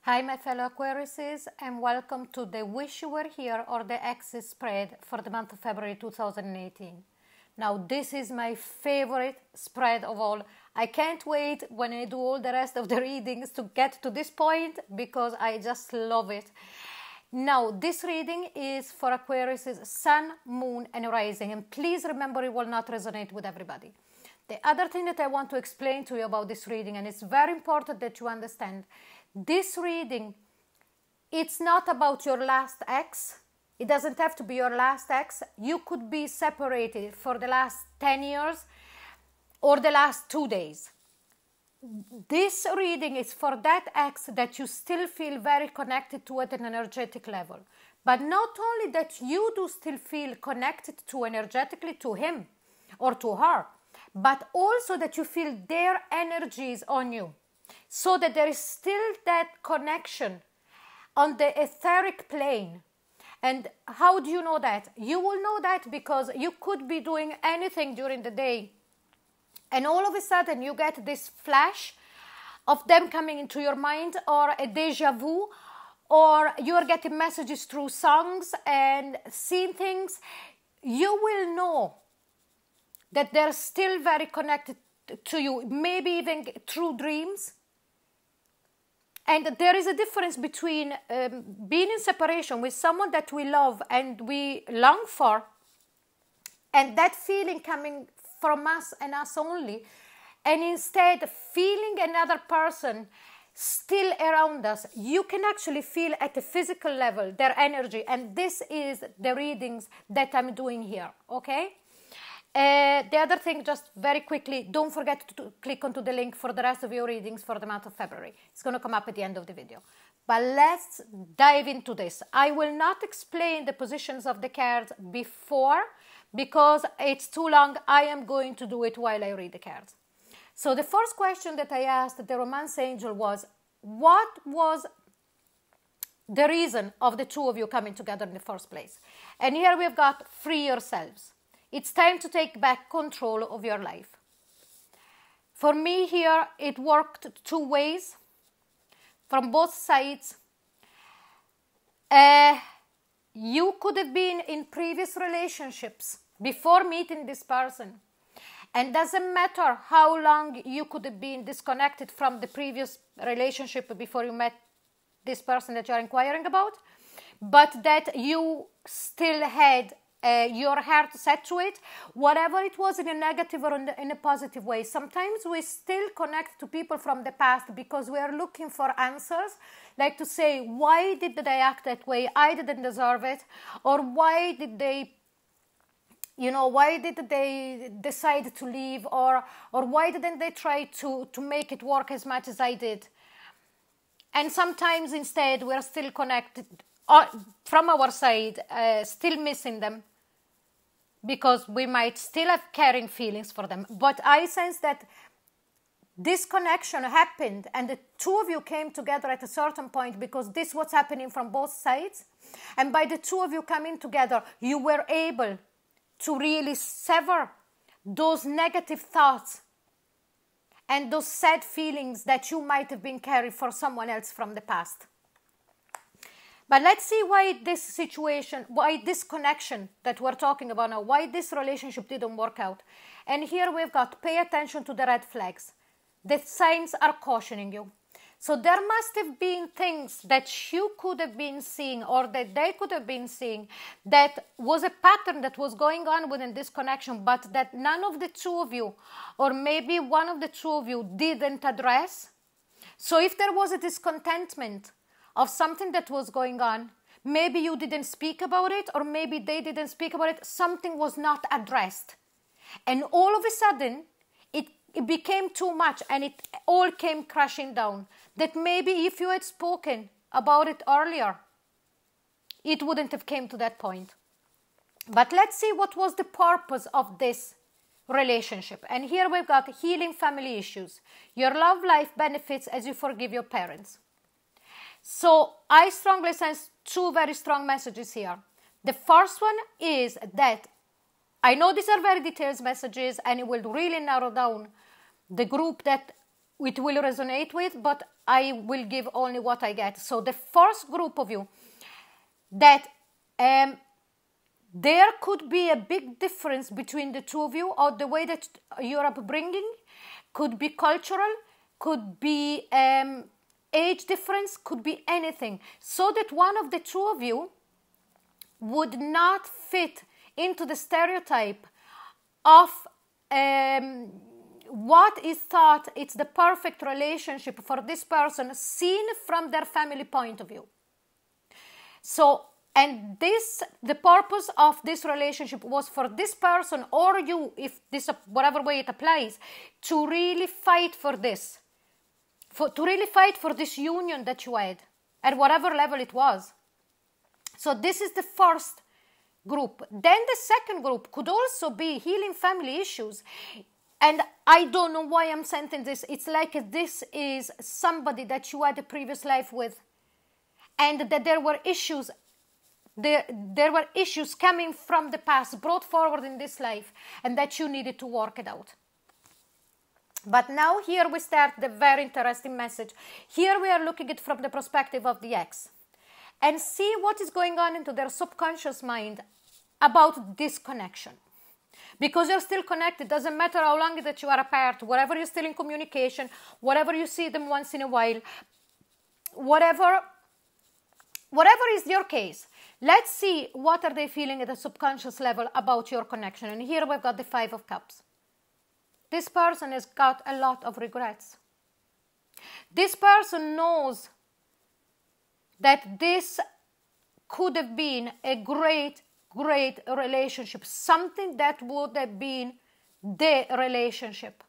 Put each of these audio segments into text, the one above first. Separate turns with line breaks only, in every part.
Hi my fellow Aquariuses, and welcome to the Wish You Were Here or the EXES spread for the month of February 2018. Now this is my favorite spread of all. I can't wait when I do all the rest of the readings to get to this point because I just love it. Now this reading is for Aquarius' Sun, Moon and Rising, and please remember it will not resonate with everybody. The other thing that I want to explain to you about this reading, and it's very important that you understand, this reading, it's not about your last ex. It doesn't have to be your last ex. You could be separated for the last 10 years or the last 2 days. This reading is for that ex that you still feel very connected to at an energetic level. But not only that you do still feel connected to energetically to him or to her, but also that you feel their energies on you. So that there is still that connection on the etheric plane. And how do you know that? You will know that because you could be doing anything during the day, and all of a sudden you get this flash of them coming into your mind, or a deja vu, or you are getting messages through songs and seeing things. You will know that they're still very connected to you, maybe even through dreams. And there is a difference between being in separation with someone that we love and we long for, and that feeling coming from us and us only, and instead feeling another person still around us. You can actually feel at a physical level their energy, and this is the readings that I'm doing here, okay? The other thing, just very quickly, don't forget to click onto the link for the rest of your readings for the month of February. It's going to come up at the end of the video. But let's dive into this. I will not explain the positions of the cards before because it's too long. I am going to do it while I read the cards. So the first question that I asked the romance angel was, what was the reason of the two of you coming together in the first place? And here we've got free yourselves. It's time to take back control of your life. For me here, it worked two ways, from both sides. You could have been in previous relationships before meeting this person. And doesn't matter how long you could have been disconnected from the previous relationship before you met this person that you're inquiring about, but that you still had your heart set to it, whatever it was, in a negative or in a positive way. Sometimes we still connect to people from the past because we are looking for answers, like to say, why did they act that way? I didn't deserve it. Or why did they, why did they decide to leave? Or why didn't they try to make it work as much as I did? And sometimes instead we're still connected from our side, still missing them, because we might still have caring feelings for them. But I sense that this connection happened and the two of you came together at a certain point because this was happening from both sides. And by the two of you coming together, you were able to really sever those negative thoughts and those sad feelings that you might have been carrying for someone else from the past. But let's see why this situation, why this connection that we're talking about now, why this relationship didn't work out. And here we've got, pay attention to the red flags. The signs are cautioning you. So there must have been things that you could have been seeing, or that they could have been seeing, that was a pattern that was going on within this connection, but that none of the two of you, or maybe one of the two of you, didn't address. So if there was a discontentment of something that was going on, maybe you didn't speak about it, or maybe they didn't speak about it, something was not addressed. And all of a sudden, it became too much, and it all came crashing down. That maybe if you had spoken about it earlier, it wouldn't have came to that point. But let's see what was the purpose of this relationship. And here we've got healing family issues. Your love life benefits as you forgive your parents. So I strongly sense two very strong messages here. The first one is that, I know these are very detailed messages and it will really narrow down the group that it will resonate with, but I will give only what I get. So the first group of you, that there could be a big difference between the two of you, or the way that your upbringing could be cultural, could be age difference, could be anything, so that one of the two of you would not fit into the stereotype of what is thought it's the perfect relationship for this person, seen from their family point of view. So, and this, the purpose of this relationship was for this person or you, if this, whatever way it applies, to really fight for this, to really fight for this union that you had, at whatever level it was. So this is the first group. Then the second group could also be healing family issues. And I don't know why I'm sending this. It's like this is somebody that you had a previous life with, and that there were issues. There were issues coming from the past, brought forward in this life, and that you needed to work it out. But now here we start the very interesting message. Here we are looking at it from the perspective of the ex, and see what is going on into their subconscious mind about this connection. Because you're still connected, doesn't matter how long that you are apart, whatever you're still in communication, whatever you see them once in a while, whatever is your case. Let's see what are they feeling at the subconscious level about your connection. And here we've got the Five of Cups. This person has got a lot of regrets. This person knows that this could have been a great relationship, something that would have been the relationship.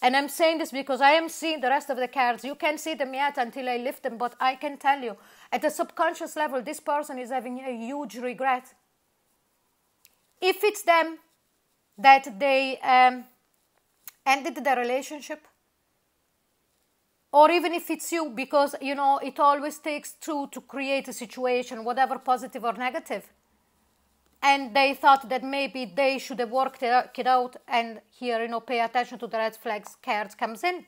And I'm saying this because I am seeing the rest of the cards. You can't see them yet until I lift them, but I can tell you, at the subconscious level, this person is having a huge regret. If it's them that they ended the relationship, or even if it's you, because, you know, it always takes two to create a situation, whatever positive or negative. And they thought that maybe they should have worked it out, and here, you know, pay attention to the red flags cards comes in.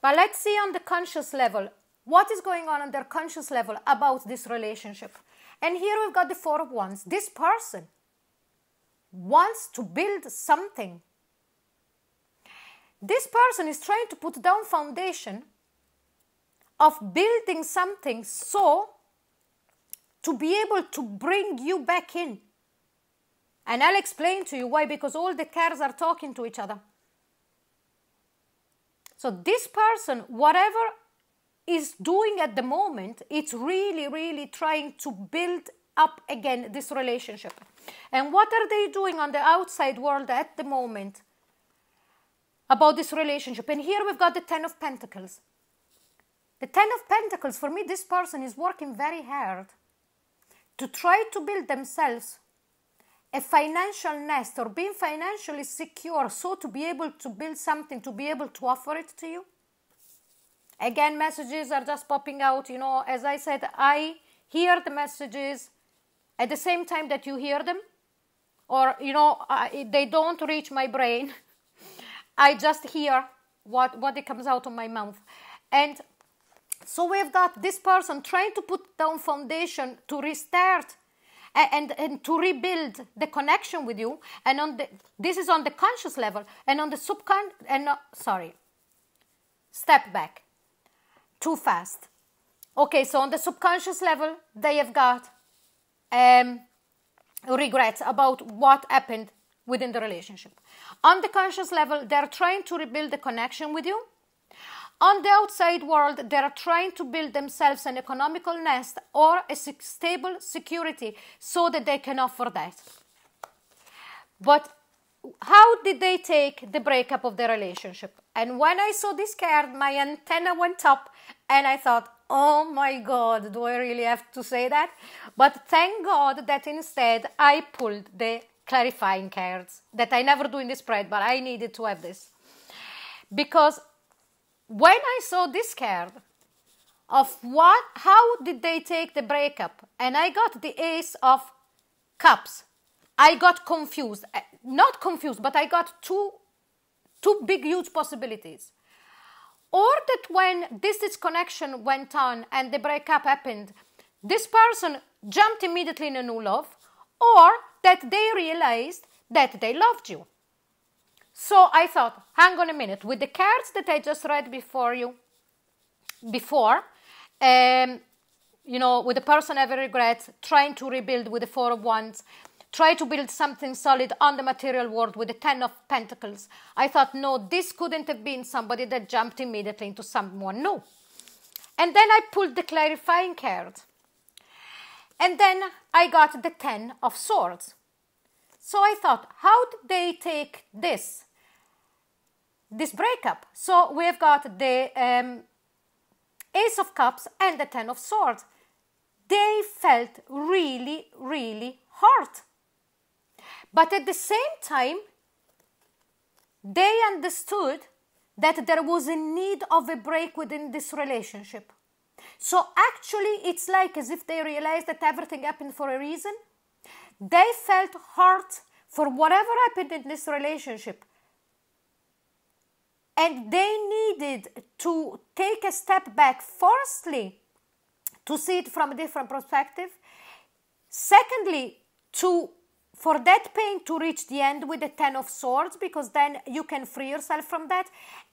But let's see on the conscious level, what is going on their conscious level about this relationship. And here we've got the Four of Wands. This person wants to build something. This person is trying to put down foundation of building something, so to be able to bring you back in. And I'll explain to you why, because all the cards are talking to each other. So this person, whatever is doing at the moment, it's really trying to build up again this relationship. And what are they doing on the outside world at the moment about this relationship? And here we've got the Ten of Pentacles. The Ten of Pentacles, for me, this person is working very hard to try to build themselves a financial nest, or being financially secure, so to be able to build something, to be able to offer it to you. Again, messages are just popping out, you know, as I said, I hear the messages at the same time that you hear them, or, you know, they don't reach my brain. I just hear what it comes out of my mouth. And so we've got this person trying to put down foundation to restart and to rebuild the connection with you. And on this is on the conscious level, and on the step back, too fast. Okay, so on the subconscious level, they have got regrets about what happened within the relationship. On the conscious level, they're trying to rebuild the connection with you. On the outside world, they are trying to build themselves an economical nest or a stable security so that they can offer that. But how did they take the breakup of the relationship? And when I saw this card, my antenna went up and I thought, oh my God, do I really have to say that? But thank God that instead I pulled the clarifying cards that I never do in this spread, but I needed to have this. Because when I saw this card of how did they take the breakup, and I got the Ace of Cups, I got confused. Not confused, but I got two big, huge possibilities. or that when this disconnection went on and the breakup happened, this person jumped immediately in a new love, or that they realized that they loved you. So I thought, hang on a minute, with the cards that I just read before, you know, with the person having regrets, trying to rebuild with the Four of Wands, try to build something solid on the material world with the Ten of Pentacles. I thought, no, this couldn't have been somebody that jumped immediately into someone new. And then I pulled the clarifying card. And then I got the Ten of Swords. So I thought, how did they take this breakup? So we've got the Ace of Cups and the Ten of Swords. They felt really, really hurt. But at the same time, they understood that there was a need of a break within this relationship. So actually, it's like as if they realized that everything happened for a reason. They felt hurt for whatever happened in this relationship. And they needed to take a step back, firstly, to see it from a different perspective. Secondly, for that pain to reach the end with the Ten of Swords, because then you can free yourself from that.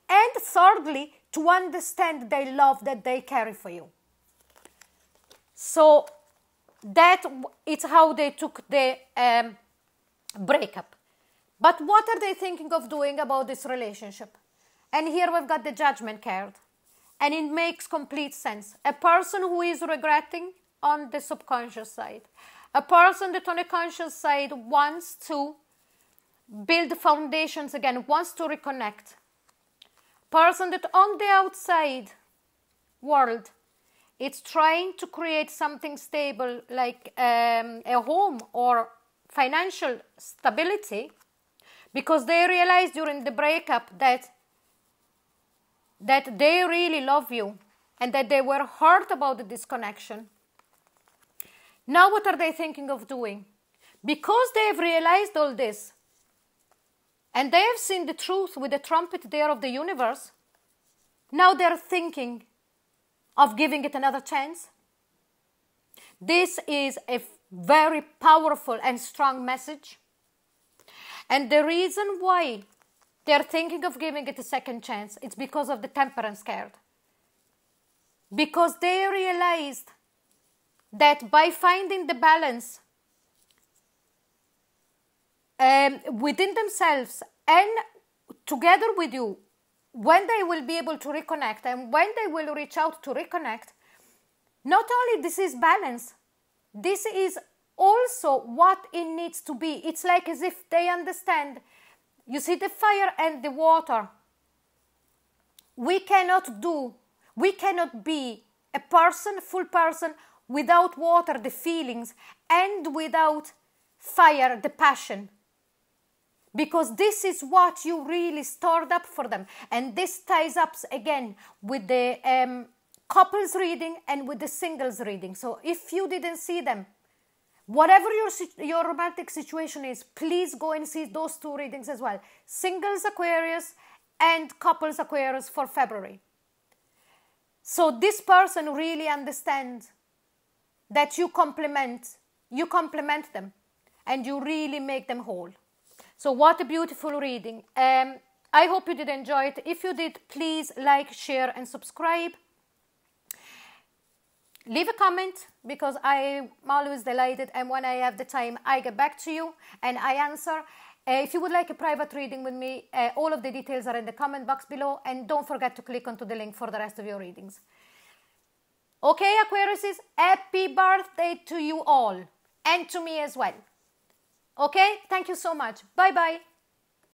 And thirdly, to understand the love that they carry for you. So that it's how they took the breakup. But what are they thinking of doing about this relationship? And here we've got the Judgment card. And it makes complete sense. A person who is regretting on the subconscious side. A person that on the conscious side wants to build foundations again, wants to reconnect. Person that on the outside world, it's trying to create something stable like a home or financial stability, because they realized during the breakup that they really love you and that they were hurt about the disconnection. Now what are they thinking of doing? Because they have realized all this and they have seen the truth with the trumpet there of the universe, now they're thinking of giving it another chance. This is a very powerful and strong message. And the reason why they're thinking of giving it a second chance, it's because of the Temperance card. Because they realized that by finding the balance within themselves and together with you, when they will be able to reconnect and when they will reach out to reconnect, not only this is balance, this is also what it needs to be. It's like as if they understand, you see the fire and the water. We cannot be a person, full person, without water, the feelings, and without fire, the passion. Because this is what you really stored up for them. And this ties up again with the couples reading and with the singles reading. So if you didn't see them, whatever your romantic situation is, please go and see those two readings as well. Singles Aquarius and couples Aquarius for February. So this person really understands that you complement them and you really make them whole. So what a beautiful reading. I hope you did enjoy it. If you did, please like, share and subscribe. Leave a comment, because I'm always delighted, and when I have the time I get back to you and I answer. If you would like a private reading with me, all of the details are in the comment box below, and don't forget to click onto the link for the rest of your readings. Okay, Aquariuses, happy birthday to you all and to me as well. Okay, thank you so much. Bye bye.